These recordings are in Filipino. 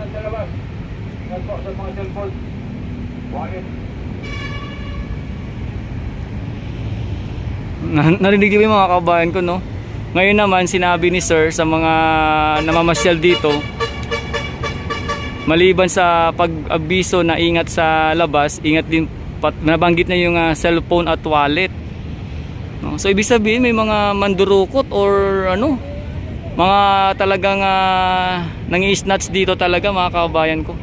nasa labas. Ingat po sa mga cellphone. Wallet. Narinig niyo yung mga kabayan ko, no? Ngayon naman sinabi ni sir sa mga namamasyal dito, maliban sa pag-abiso na ingat sa labas, ingat din, nabanggit na yung cellphone at wallet, no? So ibig sabihin may mga mandurukot or ano, mga talagang nangi-snatch dito talaga, mga kababayan ko.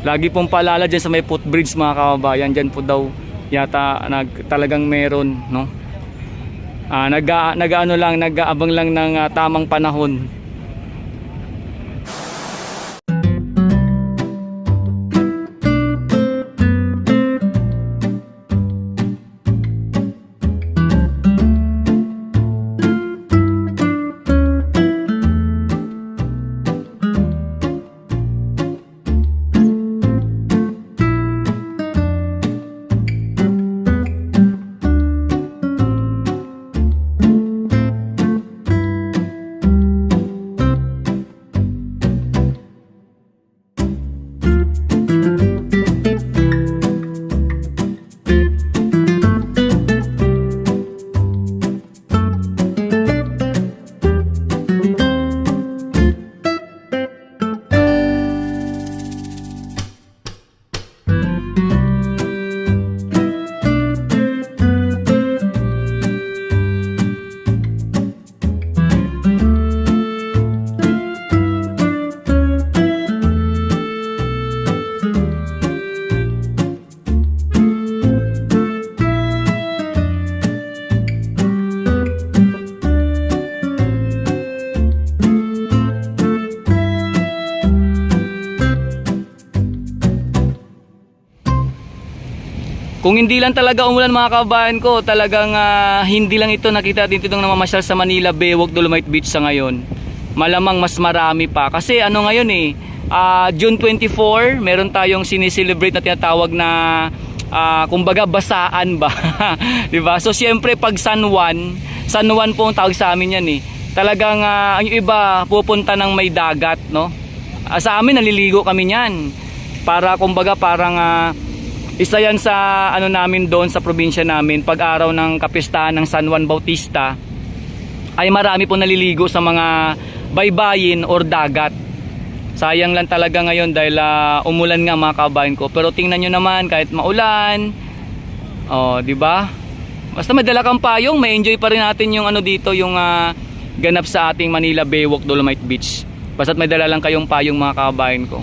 Lagi pong paalala dyan sa may footbridge, mga kababayan, dyan po daw yata talagang meron, no? Nag-aabang lang ng tamang panahon. Kung hindi lang talaga umulan, mga kabayan ko, talagang hindi lang ito nakita dito nung namamasyal sa Manila Baywalk Dolomite Beach sa ngayon. Malamang mas marami pa. Kasi ano ngayon June 24, meron tayong sinicelebrate na tinatawag na kumbaga basaan ba. Diba? So siyempre pag San Juan po ang tawag sa amin yan Talagang ang iba pupunta ng may dagat, no? Sa amin naliligo kami niyan. Para kumbaga parang isa yan sa ano namin doon sa probinsya namin, pag araw ng kapistahan ng San Juan Bautista ay marami po naliligo sa mga baybayin or dagat. Sayang lang talaga ngayon dahil umulan nga, mga kabayan ko. Pero tingnan nyo naman, kahit maulan, di ba? Basta may dala kang payong, may enjoy pa rin natin yung ano dito, yung ganap sa ating Manila Baywalk Dolomite Beach. Basta't may dala lang kayong payong, mga kabayan ko.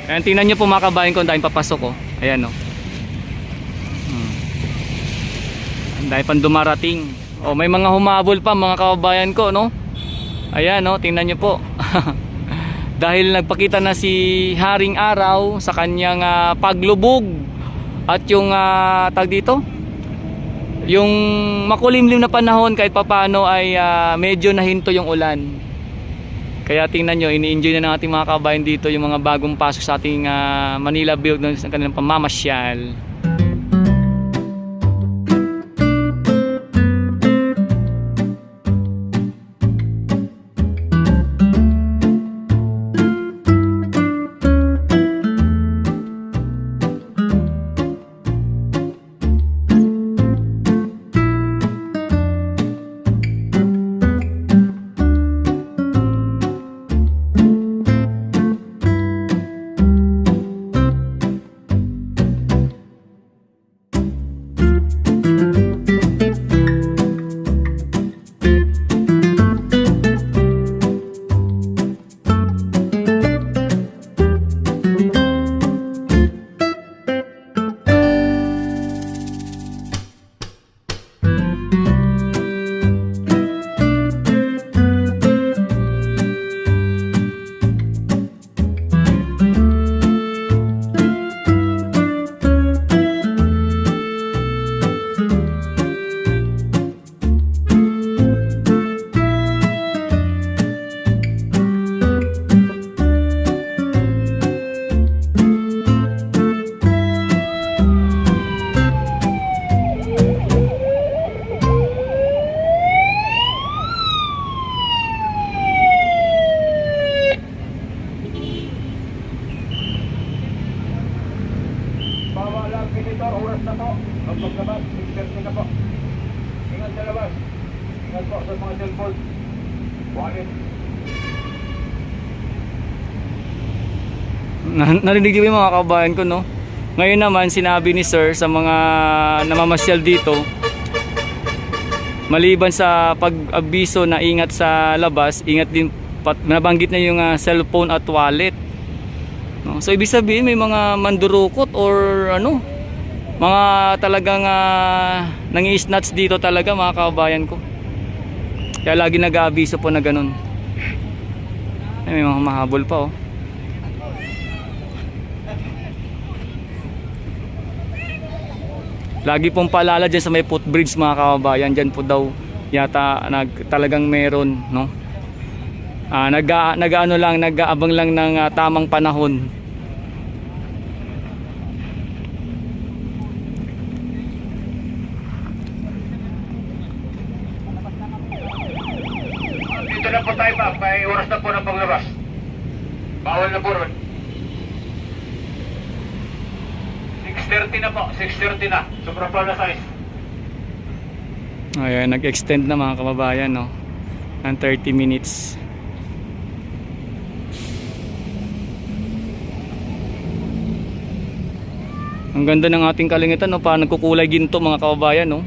Ayan, tingnan nyo po, mga kabayan ko, ang daming papasok Ayan ang dami pang dumarating. May mga humabol pa, mga kabayan ko, no? Ayan, tingnan nyo po. Dahil nagpakita na si Haring Araw sa kanyang paglubog at yung tag dito, yung makulimlim na panahon, kahit papano ay medyo nahinto yung ulan. Kaya tingnan nyo, ini-enjoy na ng ating mga kabayan dito yung mga bagong pasok sa ating Manila Baywalk ng kanilang pamamasyal. Bakit? Narinig niyo yung mga kabayan ko, no? Ngayon naman, sinabi ni sir sa mga namamasyal dito, maliban sa pag-abiso na ingat sa labas, ingat din, nabanggit na yung cellphone at wallet. No? So, ibig sabihin, may mga mandurukot or ano, mga talagang nangi-snatch dito talaga, mga kabayan ko. Kaya lagi nag-aabiso po na ganun. Ay, may mga mahabol pa, oh. Lagi pong paalala dyan sa may footbridge, mga kababayan. Dyan po daw yata talagang meron, no? Nag-aabang lang ng tamang panahon. Dito na po tayo, ma'am. May oras na po ng paglabas. Bawal na po ron. 6:30 na po. 6:30 na. Sobrang pa na size. Ayan, nag-extend na, mga kababayan, no? Ng 30 minutes. Ang ganda ng ating Kalingitan, no? Parang nagkukulay ginto, mga kababayan, no?